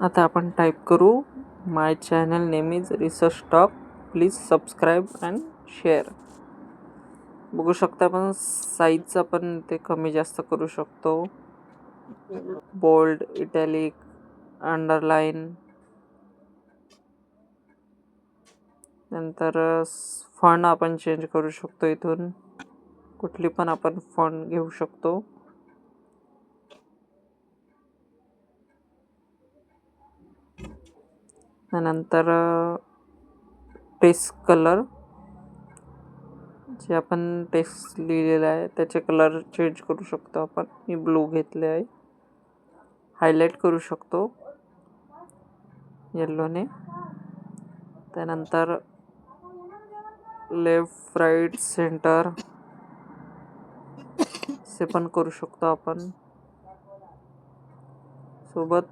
आता आपण टाईप करू, my channel name is research talk, please subscribe and share. बघू शकता आपण साईजचं आपण ते कमी जास्त करू शकतो. बोल्ड, इटॅलिक, अंडरलाईन, नंतर फॉन्ट आपण चेंज करू शकतो. इथून कुठली पण आपण फॉन्ट घेऊ शकतो. त्यानंतर टेक्स्ट कलर, जे आपण टेक्स्ट लिहिलेलं आहे त्याचे कलर चेंज करू शकतो आपण. मी ब्लू घेतले आहे. हायलाईट करू शकतो येल्लोने. त्यानंतर लेफ्ट, राईट, सेंटर से पण करू शकतो आपण. सोबत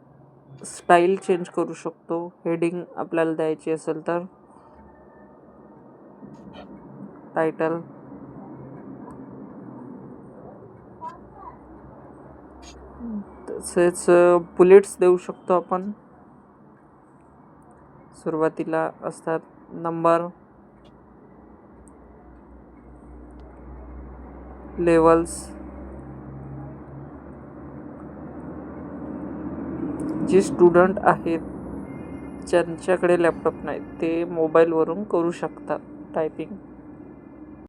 स्टाईल चेंज करू शकतो. हेडिंग आपल्याला द्यायची असेल तर टायटल, तसेच बुलेट्स देऊ शकतो आपण. सुरुवातीला असतात नंबर, लेवल्स. जे स्टुडंट आहेत ज्यांच्याकडे लॅपटॉप नाही ते मोबाईलवरून करू शकतात टायपिंग.